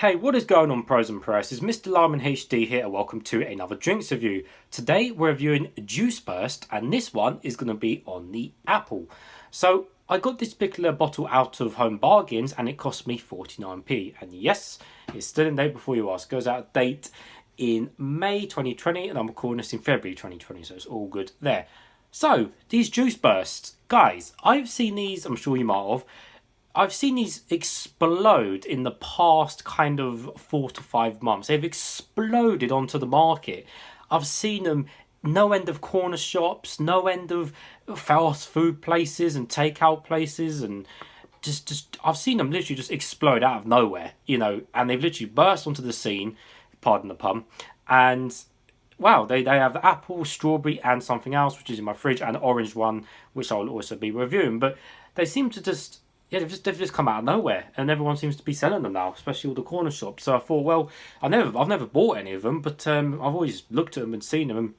Hey, what is going on, pros and pros? It's Mr. Lyman HD here, and welcome to another drinks review. Today we're reviewing Juice Burst, and this one is going to be on the apple. So I got this particular bottle out of Home Bargains, and it cost me 49p. And yes, it's still in date before you ask. It goes out of date in May 2020, and I'm recording this in February 2020, so it's all good there. So these Juice Bursts, guys, I've seen these. I'm sure you might have. I've seen these explode in the past kind of 4 to 5 months. They've exploded onto the market. I've seen them no end of corner shops, no end of fast food places and takeout places, and just I've seen them literally just explode out of nowhere, and they've literally burst onto the scene, pardon the pun, and wow, they have apple, strawberry, and something else, which is in my fridge, and an orange one, which I'll also be reviewing. But they seem to just, yeah, they've just come out of nowhere, and everyone seems to be selling them now, especially all the corner shops. So I thought, well, I've never bought any of them, but I've always looked at them and seen them. And,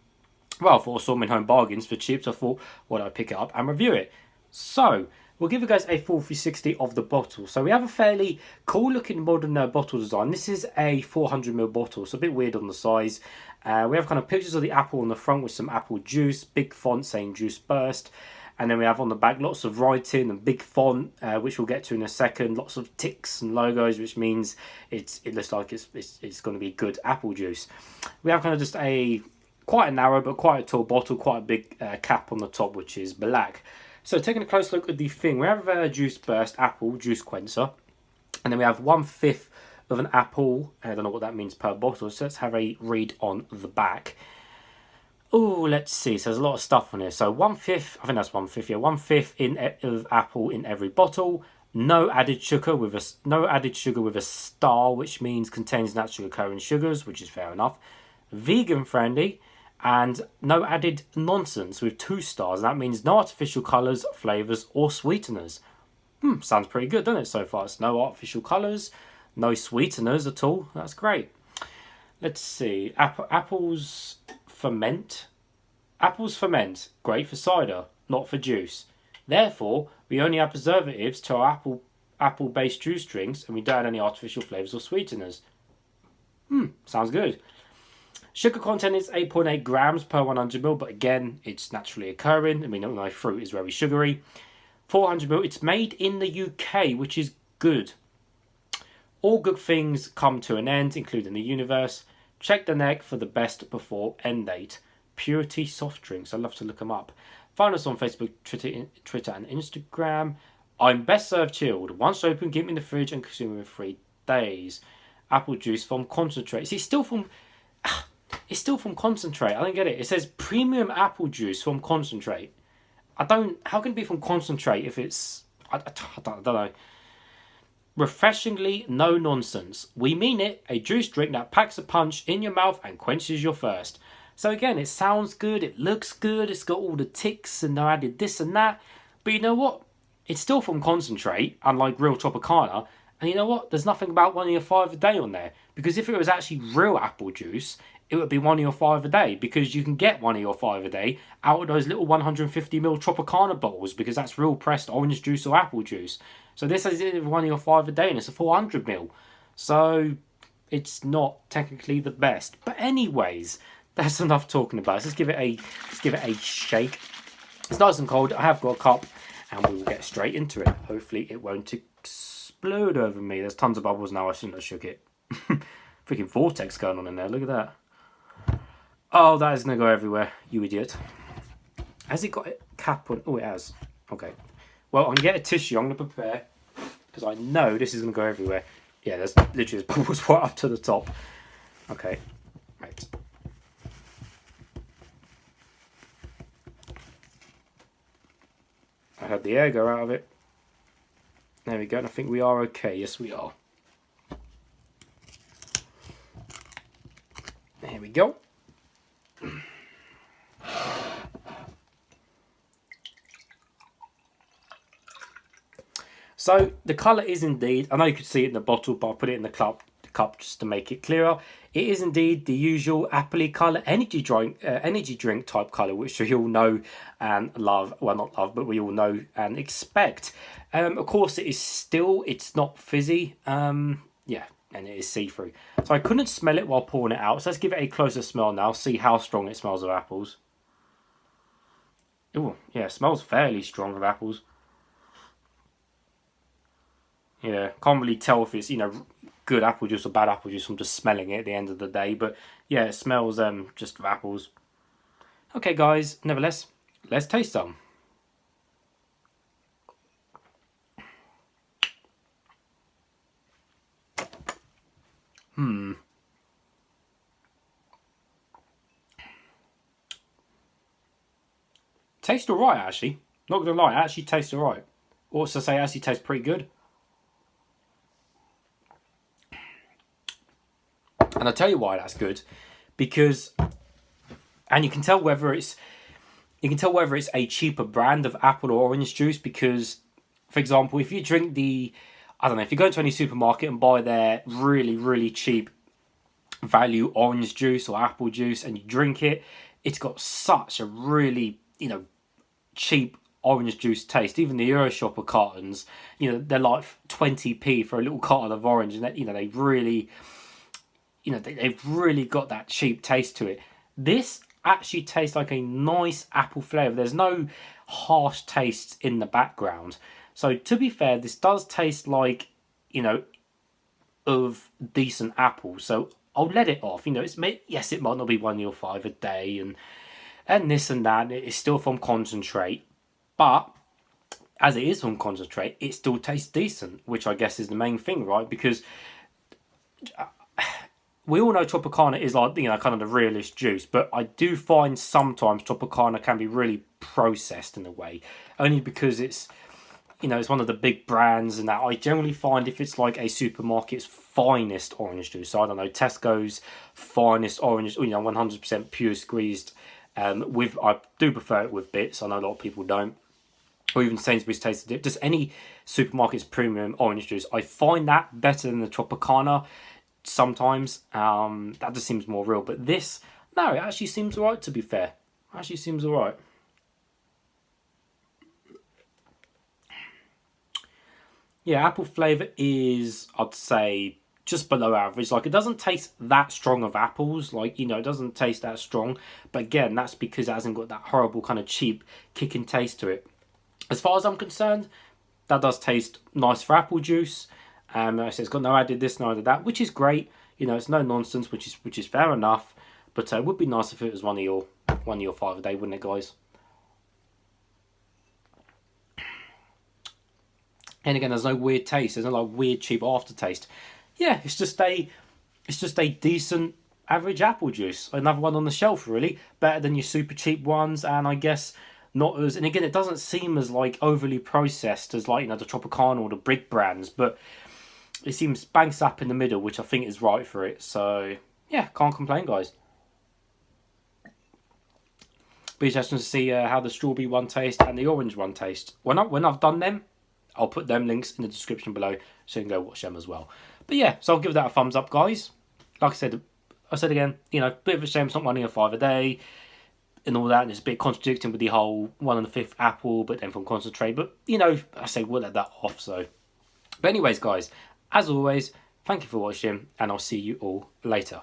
well, I thought I saw them in Home Bargains for cheap, so I thought, well, I'd pick it up and review it. So we'll give you guys a full 360 of the bottle. So we have a fairly cool looking modern bottle design. This is a 400ml bottle, so a bit weird on the size. We have kind of pictures of the apple on the front with some apple juice, big font saying Juice Burst. And then we have on the back lots of writing and big font, which we'll get to in a second. Lots of ticks and logos, which means it looks like it's going to be good apple juice. We have kind of just quite a narrow but quite a tall bottle, quite a big cap on the top, which is black. So taking a close look at the thing, we have a Juice Burst apple juice quencher, and then we have 1/5 of an apple. I don't know what that means per bottle, so let's have a read on the back. Oh, let's see. So there's a lot of stuff on here. So 1/5, I think that's 1/5. Yeah, 1/5 of apple in every bottle. No added sugar with a star, which means contains naturally occurring sugars, which is fair enough. Vegan friendly, and no added nonsense with 2 stars. That means no artificial colours, flavours, or sweeteners. Sounds pretty good, doesn't it? So far, it's no artificial colours, no sweeteners at all. That's great. Let's see. Apples ferment. Apples ferment, great for cider, not for juice. Therefore, we only add preservatives to our apple-based juice drinks, and we don't add any artificial flavours or sweeteners. Sounds good. Sugar content is 8.8 grams per 100ml, but again, it's naturally occurring. I mean, my fruit is very sugary. 400ml, it's made in the UK, which is good. All good things come to an end, including the universe. Check the neck for the best before end date. Purity soft drinks. I'd love to look them up. Find us on Facebook, Twitter and Instagram. I'm best served chilled. Once open, keep in the fridge and consume in 3 days. Apple juice from concentrate. See, it's still from concentrate. I don't get it. It says premium apple juice from concentrate. How can it be from concentrate if it's... I don't know. Refreshingly no nonsense. We mean it. A juice drink that packs a punch in your mouth and quenches your thirst. So again, it sounds good. It looks good. It's got all the ticks and I added this and that. But you know what? It's still from concentrate, unlike real Tropicana. And you know what? There's nothing about 1 of your 5 a day on there. Because if it was actually real apple juice, it would be 1 of your 5 a day. Because you can get 1 of your 5 a day out of those little 150ml Tropicana bottles. Because that's real pressed orange juice or apple juice. So this is 1 of your 5 a day and it's a 400ml. So it's not technically the best. But anyways, that's enough talking about it. Let's give it a shake. It's nice and cold. I have got a cup and we will get straight into it. Hopefully it won't explode over me. There's tons of bubbles now. I shouldn't have shook it. Freaking vortex going on in there. Look at that. Oh, that is going to go everywhere. You idiot. Has it got a cap on? Oh, it has. Okay. Well, I'm going to get a tissue. I'm going to prepare. Because I know this is going to go everywhere. Yeah, there's literally bubbles right up to the top. Okay. Right. I had the air go out of it. There we go. And I think we are okay. Yes, we are. There we go. So the colour is indeed, I know you could see it in the bottle, but I'll put it in the cup just to make it clearer. It is indeed the usual appley colour, energy drink type colour, which we all know and love. Well, not love, but we all know and expect. Of course, it's not fizzy. Yeah, and it is see-through. So I couldn't smell it while pouring it out. So let's give it a closer smell now. See how strong it smells of apples. Oh, yeah, it smells fairly strong of apples. Yeah, can't really tell if it's, good apple juice or bad apple juice from just smelling it at the end of the day. But yeah, it smells just of apples. Okay, guys, nevertheless, let's taste some. Tastes alright, actually. Not gonna lie, it actually tastes alright. Also say it actually tastes pretty good. And I'll tell you why that's good. Because, and you can tell whether it's a cheaper brand of apple or orange juice, because, for example, if you drink if you go into any supermarket and buy their really, really cheap value orange juice or apple juice and you drink it, it's got such a really, cheap orange juice taste. Even the Euroshopper cartons, they're like 20p for a little carton of orange, and they really, they've really got that cheap taste to it. This actually tastes like a nice apple flavour. There's no harsh tastes in the background. So to be fair, this does taste like, of decent apple. So I'll let it off. Yes, it might not be €1.05 a day and this and that. It's still from concentrate. But as it is from concentrate, it still tastes decent, which I guess is the main thing, right? Because we all know Tropicana is like, kind of the realest juice, but I do find sometimes Tropicana can be really processed in a way, only because it's, it's one of the big brands, and that I generally find if it's like a supermarket's finest orange juice, so I don't know, Tesco's finest orange, 100% pure squeezed, I do prefer it with bits. I know a lot of people don't, or even Sainsbury's Tasted It. Just any supermarket's premium orange juice, I find that better than the Tropicana. Sometimes that just seems more real, but this, no, it actually seems alright. To be fair, actually seems alright. Yeah, apple flavour is, I'd say, just below average. Like, it doesn't taste that strong of apples. Like, it doesn't taste that strong. But again, that's because it hasn't got that horrible kind of cheap kicking taste to it. As far as I'm concerned, that does taste nice for apple juice. Like I said, it's got no added this, no added that, which is great. It's no nonsense, which is fair enough. But it would be nice if it was €1.05 a day, wouldn't it, guys? And again, there's no weird taste. There's no like weird cheap aftertaste. Yeah, it's just a decent average apple juice. Another one on the shelf, really. Better than your super cheap ones, and I guess not as, and again, it doesn't seem as like overly processed as like, the Tropicana or the big brands, but it seems bang slap in the middle, which I think is right for it. So yeah, can't complain, guys. Be interesting to see how the strawberry one tastes and the orange one tastes. When I've done them, I'll put them links in the description below so you can go watch them as well. But yeah, so I'll give that a thumbs up, guys. Like I said again, bit of a shame it's not €1.05 a day and all that, and it's a bit contradicting with the whole 1/5 apple, but then from concentrate. But, I say we'll let that off, so. But anyways, guys, as always, thank you for watching, and I'll see you all later.